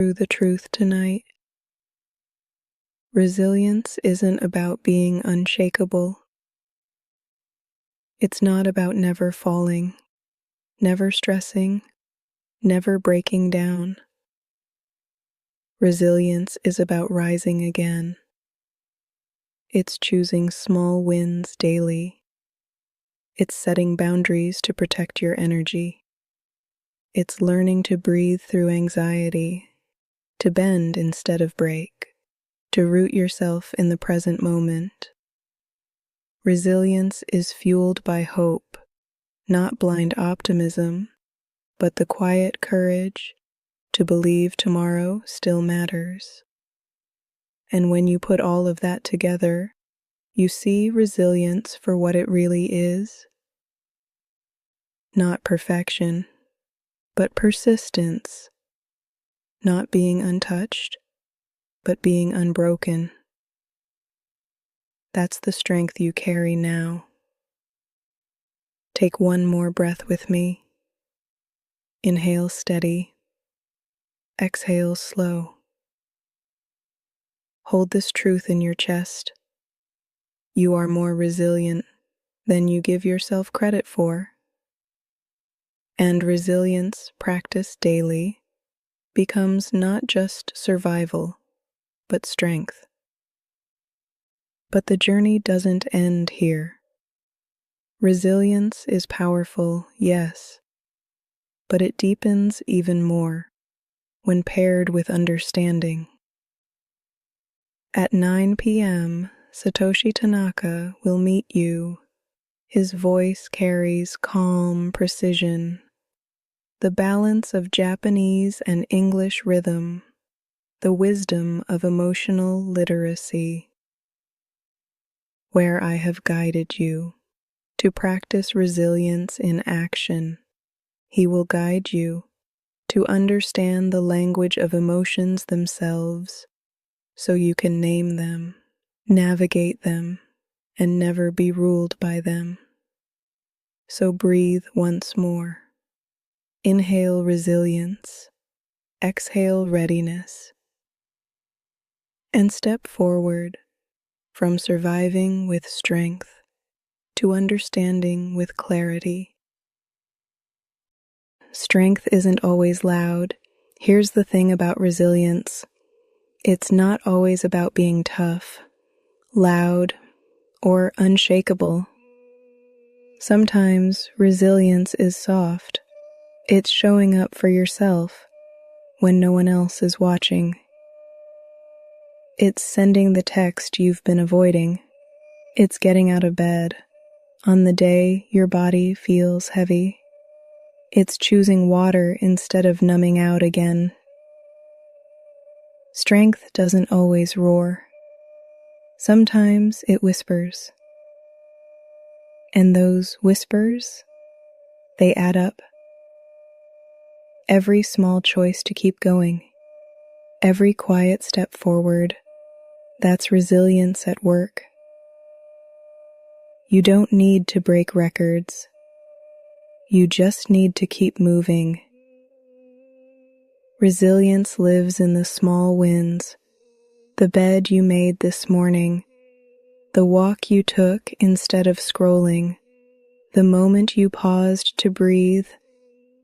through the truth tonight. Resilience isn't about being unshakable. It's not about never falling, never stressing, never breaking down. Resilience is about rising again. It's choosing small wins daily. It's setting boundaries to protect your energy. It's learning to breathe through anxiety, to bend instead of break, to root yourself in the present moment. Resilience is fueled by hope, not blind optimism, but the quiet courage to believe tomorrow still matters. And when you put all of that together, you see resilience for what it really is. Not perfection, but persistence. Not being untouched, but being unbroken. That's the strength you carry now. Take one more breath with me. Inhale steady. Exhale slow. Hold this truth in your chest. You are more resilient than you give yourself credit for. And resilience practiced daily becomes not just survival, but strength. But the journey doesn't end here. Resilience is powerful, yes, but it deepens even more when paired with understanding. At 9 p.m., Satoshi Tanaka will meet you. His voice carries calm precision, the balance of Japanese and English rhythm, the wisdom of emotional literacy. Where I have guided you to practice resilience in action, he will guide you to understand the language of emotions themselves so you can name them, navigate them, and never be ruled by them. So breathe once more. Inhale resilience, exhale readiness, and step forward from surviving with strength to understanding with clarity. Strength isn't always loud. Here's the thing about resilience. It's not always about being tough, loud, or unshakable. Sometimes resilience is soft. It's showing up for yourself when no one else is watching. It's sending the text you've been avoiding. It's getting out of bed on the day your body feels heavy. It's choosing water instead of numbing out again. Strength doesn't always roar. Sometimes it whispers. And those whispers, they add up. Every small choice to keep going, every quiet step forward, that's resilience at work. You don't need to break records. You just need to keep moving. Resilience lives in the small wins, the bed you made this morning, the walk you took instead of scrolling, the moment you paused to breathe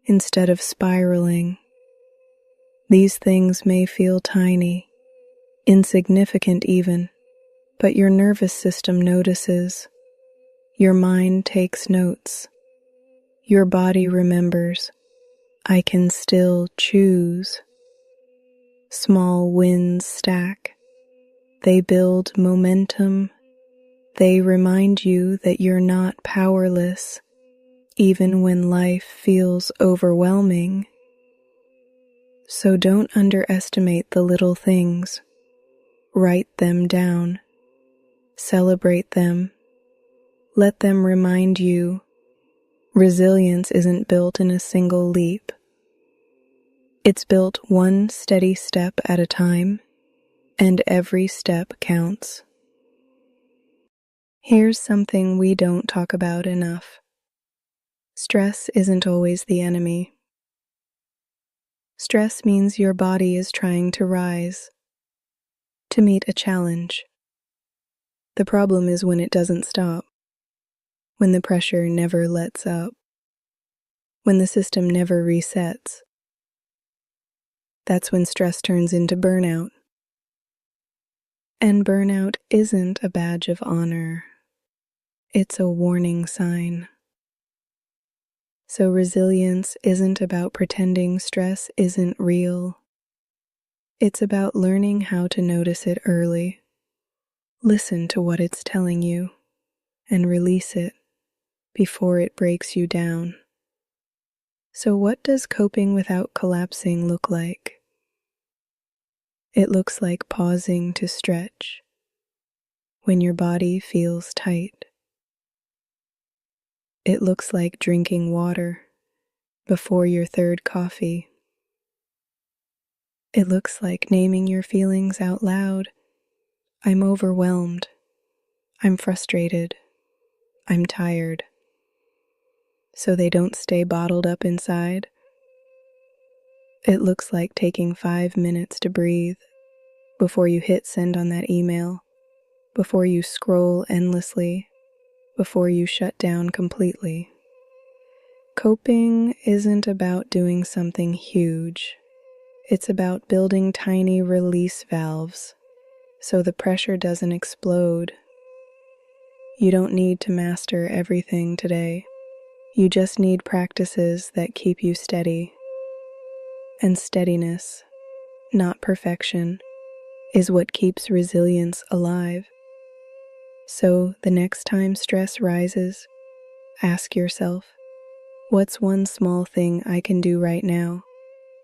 instead of spiraling. These things may feel tiny, insignificant even, but your nervous system notices. Your mind takes notes. Your body remembers. I can still choose. Small wins stack. They build momentum. They remind you that you're not powerless, even when life feels overwhelming. So don't underestimate the little things. Write them down. Celebrate them. Let them remind you resilience isn't built in a single leap. It's built one steady step at a time, and every step counts. Here's something we don't talk about enough. Stress isn't always the enemy. Stress means your body is trying to rise, to meet a challenge. The problem is when it doesn't stop, when the pressure never lets up, when the system never resets. That's when stress turns into burnout. And burnout isn't a badge of honor. It's a warning sign. So resilience isn't about pretending stress isn't real. It's about learning how to notice it early. Listen to what it's telling you and release it before it breaks you down. So what does coping without collapsing look like? It looks like pausing to stretch when your body feels tight. It looks like drinking water before your third coffee. It looks like naming your feelings out loud. I'm overwhelmed. I'm frustrated. I'm tired. So they don't stay bottled up inside. It looks like taking 5 minutes to breathe before you hit send on that email, before you scroll endlessly, before you shut down completely. Coping isn't about doing something huge. It's about building tiny release valves so the pressure doesn't explode. You don't need to master everything today. You just need practices that keep you steady. And steadiness, not perfection, is what keeps resilience alive. So the next time stress rises, ask yourself, what's one small thing I can do right now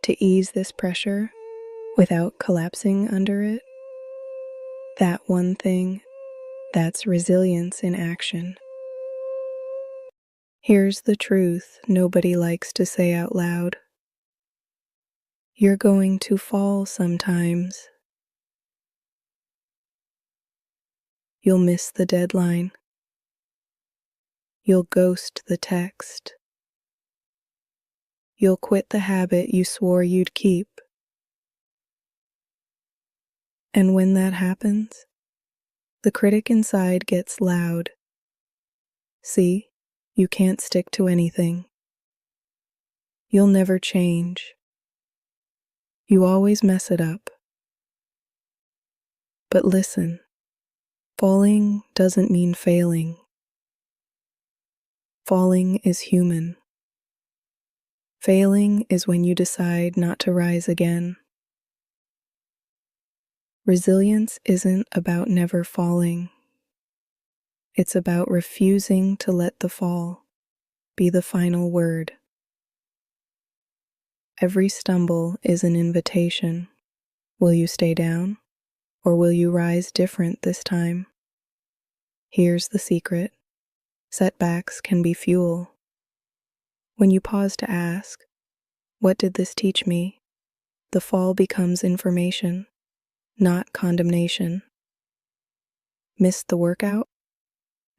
to ease this pressure without collapsing under it? That one thing, that's resilience in action. Here's the truth nobody likes to say out loud. You're going to fall sometimes. You'll miss the deadline. You'll ghost the text. You'll quit the habit you swore you'd keep. And when that happens, the critic inside gets loud. See, you can't stick to anything. You'll never change. You always mess it up. But listen, falling doesn't mean failing. Falling is human. Failing is when you decide not to rise again. Resilience isn't about never falling. It's about refusing to let the fall be the final word. Every stumble is an invitation. Will you stay down, or will you rise different this time? Here's the secret. Setbacks can be fuel. When you pause to ask, what did this teach me? The fall becomes information, not condemnation. Missed the workout?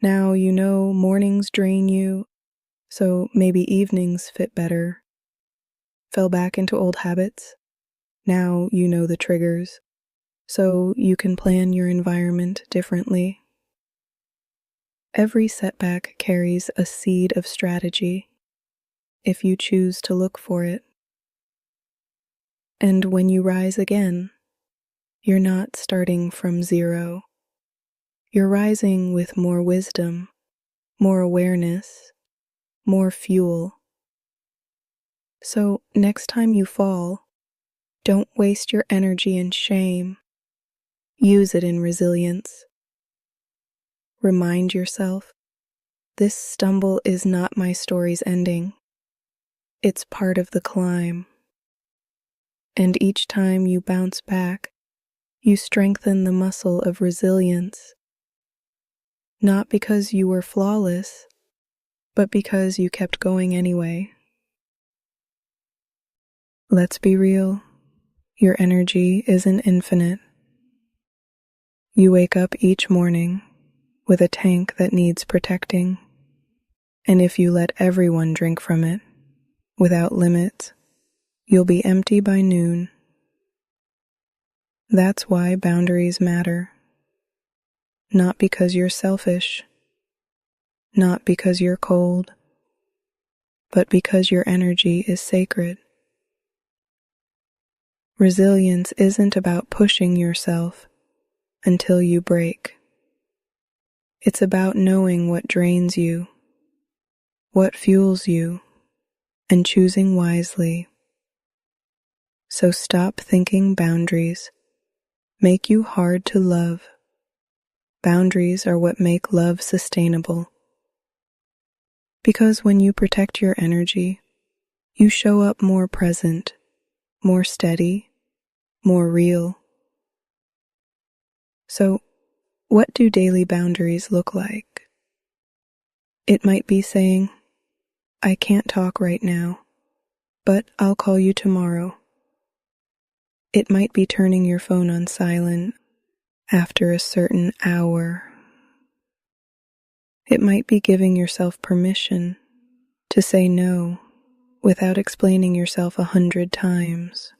Now you know mornings drain you, so maybe evenings fit better. Fell back into old habits? Now you know the triggers, so you can plan your environment differently. Every setback carries a seed of strategy, if you choose to look for it. And when you rise again, you're not starting from zero. You're rising with more wisdom, more awareness, more fuel. So next time you fall, don't waste your energy in shame. Use it in resilience. Remind yourself, this stumble is not my story's ending. It's part of the climb. And each time you bounce back, you strengthen the muscle of resilience. Not because you were flawless, but because you kept going anyway. Let's be real. Your energy isn't infinite. You wake up each morning with a tank that needs protecting. And if you let everyone drink from it, without limits, You'll be empty by noon. That's why boundaries matter. Not because you're selfish, not because you're cold, but because your energy is sacred. Resilience isn't about pushing yourself until you break. It's about knowing what drains you, what fuels you, and choosing wisely. So stop thinking boundaries make you hard to love. Boundaries are what make love sustainable. Because when you protect your energy, you show up more present, more steady, more real. So, what do daily boundaries look like? It might be saying, I can't talk right now, but I'll call you tomorrow. It might be turning your phone on silent after a certain hour. It might be giving yourself permission to say no without explaining yourself 100 times.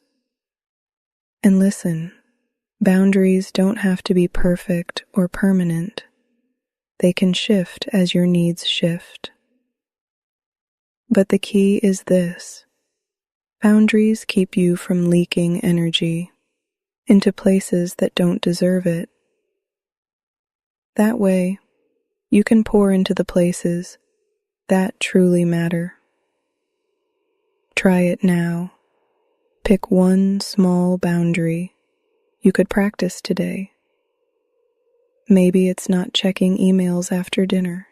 And listen, boundaries don't have to be perfect or permanent. They can shift as your needs shift. But the key is this: boundaries keep you from leaking energy into places that don't deserve it. That way, you can pour into the places that truly matter. Try it now. Pick one small boundary you could practice today. Maybe it's not checking emails after dinner.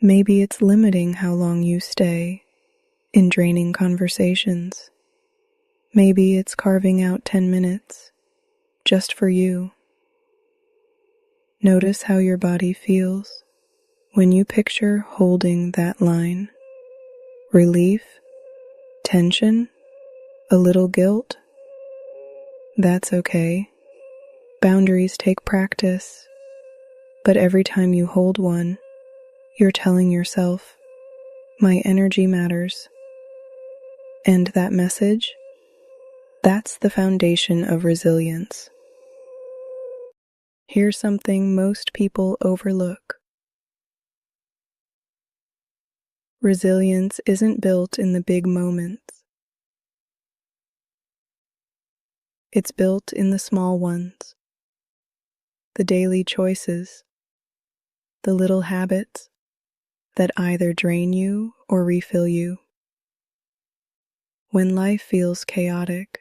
Maybe it's limiting how long you stay in draining conversations. Maybe it's carving out 10 minutes just for you. Notice how your body feels when you picture holding that line. Relief, tension, a little guilt. That's okay. Boundaries take practice, but every time you hold one, you're telling yourself, my energy matters. And that message, that's the foundation of resilience. Here's something most people overlook. Resilience isn't built in the big moments. It's built in the small ones, the daily choices, the little habits that either drain you or refill you. When life feels chaotic,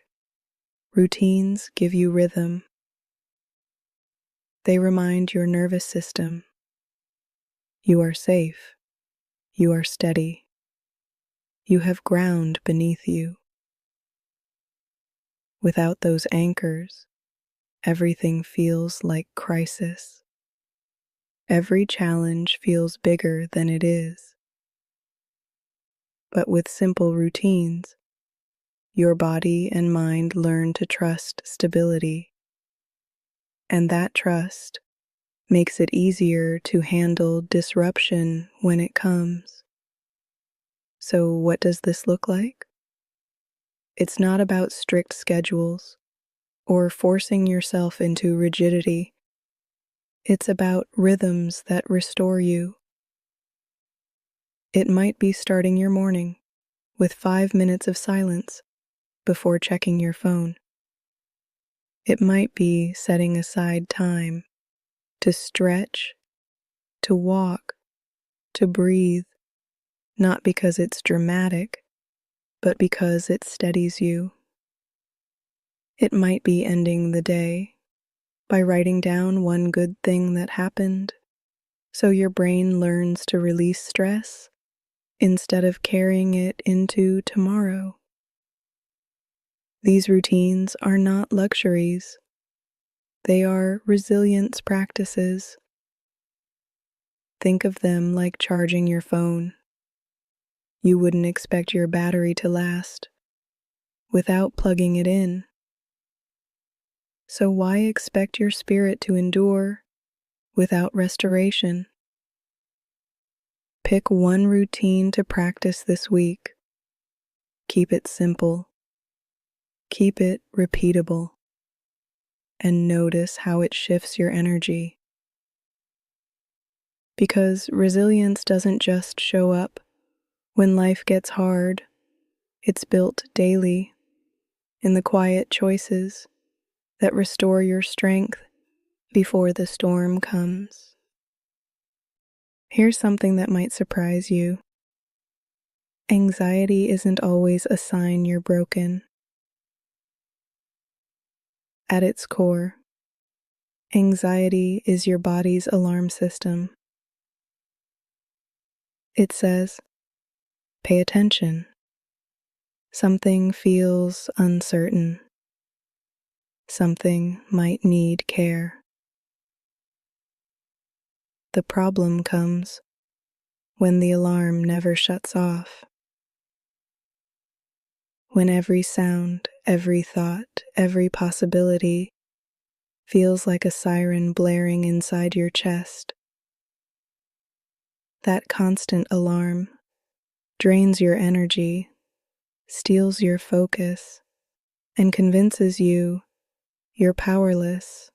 routines give you rhythm. They remind your nervous system, you are safe, you are steady, you have ground beneath you. Without those anchors, everything feels like crisis. Every challenge feels bigger than it is. But with simple routines, your body and mind learn to trust stability. And that trust makes it easier to handle disruption when it comes. So what does this look like? It's not about strict schedules or forcing yourself into rigidity. It's about rhythms that restore you. It might be starting your morning with 5 minutes of silence before checking your phone. It might be setting aside time to stretch, to walk, to breathe, not because it's dramatic, but because it steadies you. It might be ending the day by writing down one good thing that happened, so your brain learns to release stress instead of carrying it into tomorrow. These routines are not luxuries. They are resilience practices. Think of them like charging your phone. You wouldn't expect your battery to last without plugging it in. So why expect your spirit to endure without restoration? Pick one routine to practice this week. Keep it simple. Keep it repeatable and notice how it shifts your energy. Because resilience doesn't just show up when life gets hard, it's built daily in the quiet choices that restore your strength before the storm comes. Here's something that might surprise you. Anxiety isn't always a sign you're broken. At its core, anxiety is your body's alarm system. It says, pay attention. Something feels uncertain. Something might need care. The problem comes when the alarm never shuts off. When every sound, every thought, every possibility feels like a siren blaring inside your chest. That constant alarm drains your energy, steals your focus, and convinces you you're powerless.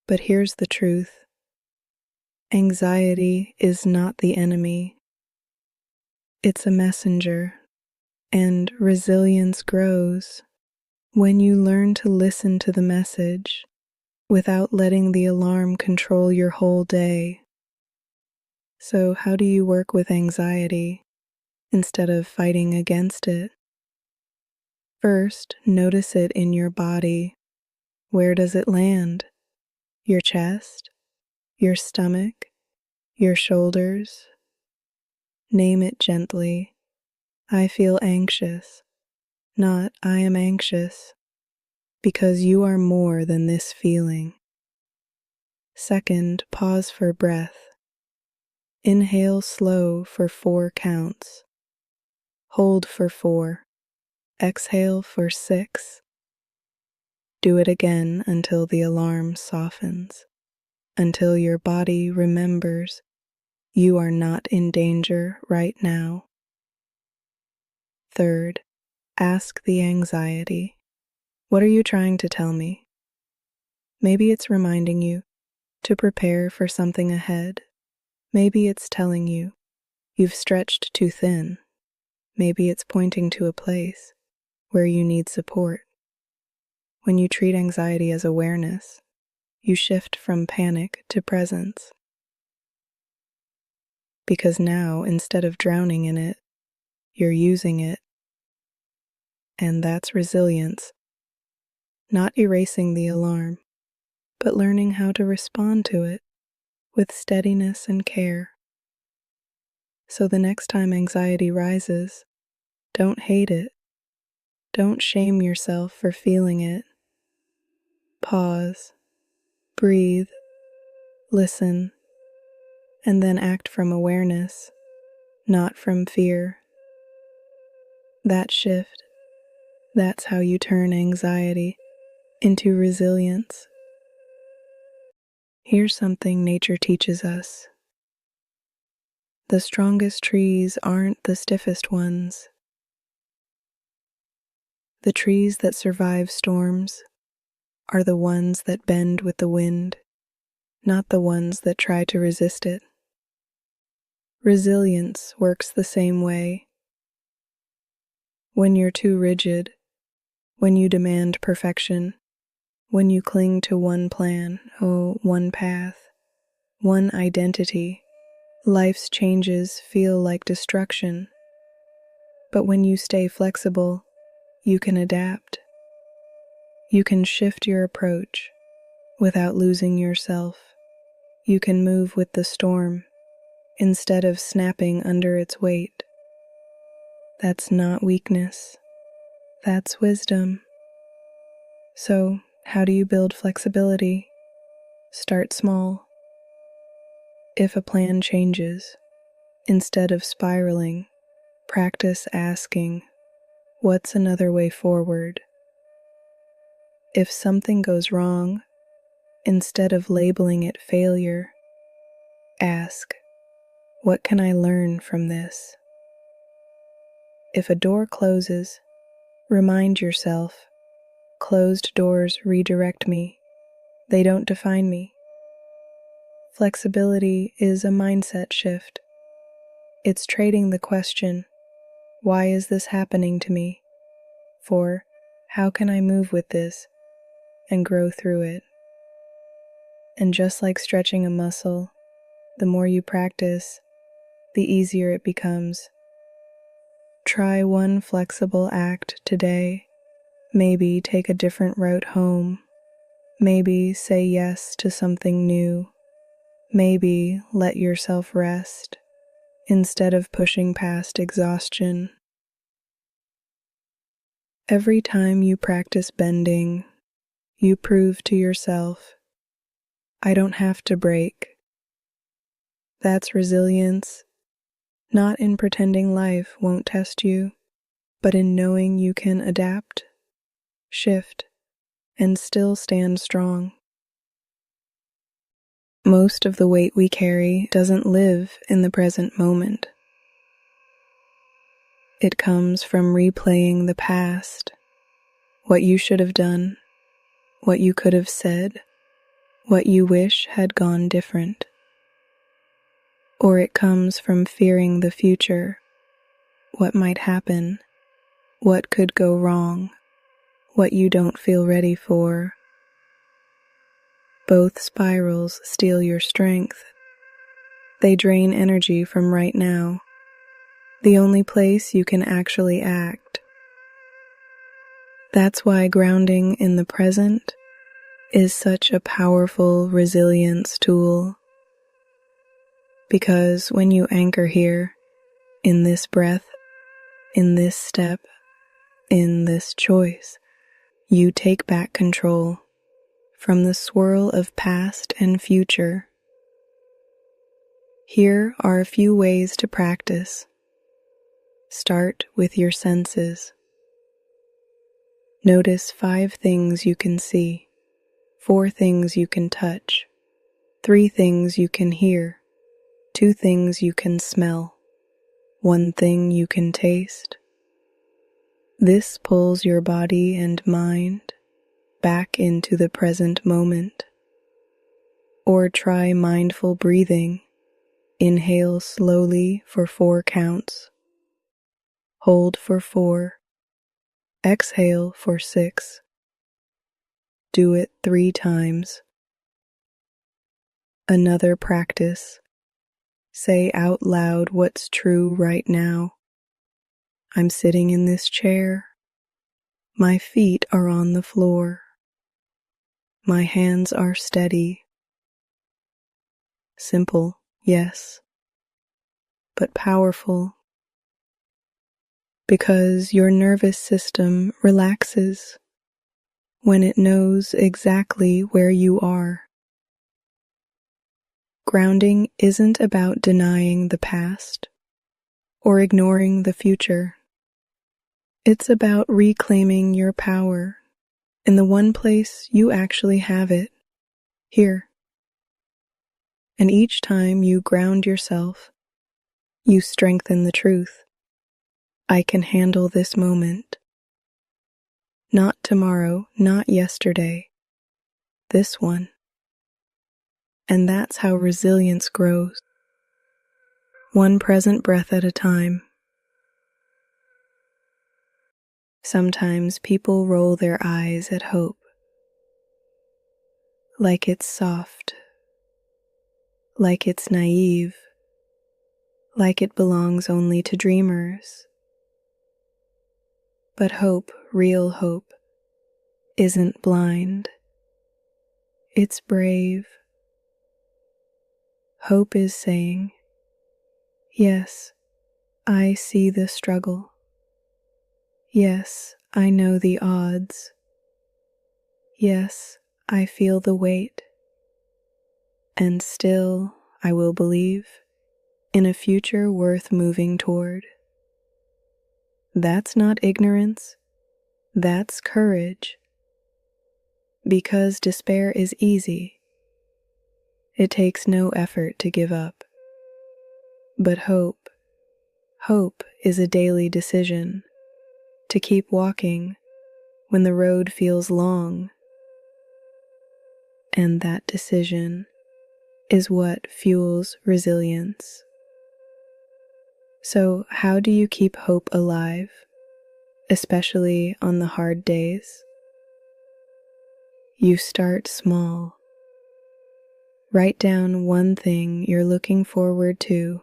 But here's the truth. Anxiety is not the enemy. It's a messenger, and resilience grows when you learn to listen to the message without letting the alarm control your whole day. So, how do you work with anxiety instead of fighting against it? First, notice it in your body. Where does it land? Your chest? Your stomach? Your shoulders? Name it gently. I feel anxious, not I am anxious, because you are more than this feeling. Second, pause for breath. Inhale slow for 4 counts. Hold for 4. Exhale for 6. Do it again until the alarm softens, until your body remembers you are not in danger right now. Third, ask the anxiety, what are you trying to tell me? Maybe it's reminding you to prepare for something ahead. Maybe it's telling you you've stretched too thin. Maybe it's pointing to a place where you need support. When you treat anxiety as awareness, you shift from panic to presence. Because now, instead of drowning in it, you're using it. And that's resilience. Not erasing the alarm, but learning how to respond to it with steadiness and care. So the next time anxiety rises, don't hate it. Don't shame yourself for feeling it. Pause, breathe, listen, and then act from awareness, not from fear. That shift, that's how you turn anxiety into resilience. Here's something nature teaches us. The strongest trees aren't the stiffest ones. The trees that survive storms are the ones that bend with the wind, not the ones that try to resist it. Resilience works the same way. When you're too rigid, when you demand perfection, when you cling to one plan, one path, one identity, life's changes feel like destruction. But when you stay flexible, you can adapt. You can shift your approach without losing yourself. You can move with the storm instead of snapping under its weight. That's not weakness. That's wisdom. So, how do you build flexibility? Start small. If a plan changes, instead of spiraling, practice asking, what's another way forward? If something goes wrong, instead of labeling it failure, ask, what can I learn from this? If a door closes, Remind yourself, closed doors redirect me. They don't define me. Flexibility is a mindset shift. It's trading the question, why is this happening to me? For, how can I move with this and grow through it? And just like stretching a muscle, the more you practice, the easier it becomes. Try one flexible act today. Maybe take a different route home. Maybe say yes to something new. Maybe let yourself rest instead of pushing past exhaustion. Every time you practice bending, you prove to yourself, I don't have to break. That's resilience, not in pretending life won't test you, but in knowing you can adapt, shift, and still stand strong. Most of the weight we carry doesn't live in the present moment. It comes from replaying the past, what you should have done, what you could have said, what you wish had gone different. Or it comes from fearing the future, what might happen, what could go wrong, what you don't feel ready for. Both spirals steal your strength. They drain energy from right now, the only place you can actually act. That's why grounding in the present is such a powerful resilience tool. Because when you anchor here, in this breath, in this step, in this choice, you take back control from the swirl of past and future. Here are a few ways to practice. Start with your senses. Notice 5 things you can see, 4 things you can touch, 3 things you can hear, 2 things you can smell, 1 thing you can taste. This pulls your body and mind back into the present moment. Or try mindful breathing. Inhale slowly for 4 counts. Hold for 4. Exhale for 6. Do it 3 times. Another practice. Say out loud what's true right now. I'm sitting in this chair. My feet are on the floor. My hands are steady. Simple, yes, but powerful. Because your nervous system relaxes when it knows exactly where you are. Grounding isn't about denying the past or ignoring the future. It's about reclaiming your power in the one place you actually have it, here. And each time you ground yourself, you strengthen the truth. I can handle this moment. Not tomorrow, not yesterday. This one. And that's how resilience grows. One present breath at a time. Sometimes people roll their eyes at hope, like it's soft, like it's naive, like it belongs only to dreamers. But hope, real hope, isn't blind. It's brave. Hope is saying, yes, I see the struggle. Yes, I know the odds. Yes, I feel the weight. And still, I will believe in a future worth moving toward. That's not ignorance. That's courage. Because despair is easy. It takes no effort to give up. But hope is a daily decision. to keep walking when the road feels long, and that decision is what fuels resilience. So, how do you keep hope alive, especially on the hard days? You start small. Write down one thing you're looking forward to,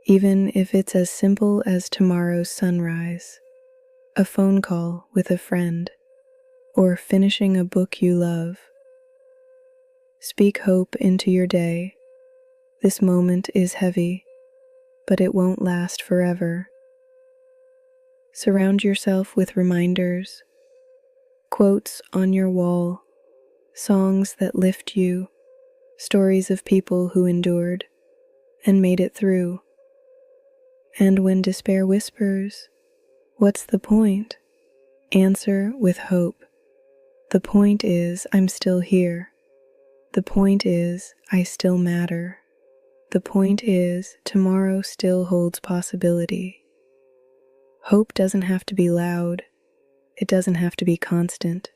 even if it's as simple as tomorrow's sunrise, a phone call with a friend, or finishing a book you love. Speak hope into your day. This moment is heavy, but it won't last forever. Surround yourself with reminders, quotes on your wall, songs that lift you, stories of people who endured and made it through. And when despair whispers, "What's the point?" answer with hope. The point is, I'm still here. The point is, I still matter. The point is, tomorrow still holds possibility. Hope doesn't have to be loud. It doesn't have to be constant.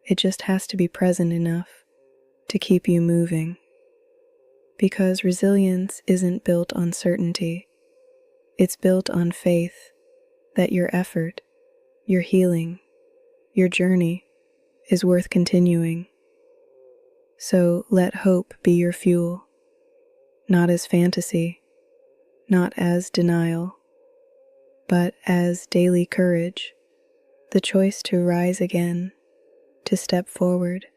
It just has to be present enough to keep you moving. Because resilience isn't built on certainty. It's built on faith that your effort, your healing, your journey is worth continuing. So let hope be your fuel, not as fantasy, not as denial, but as daily courage, the choice to rise again, to step forward,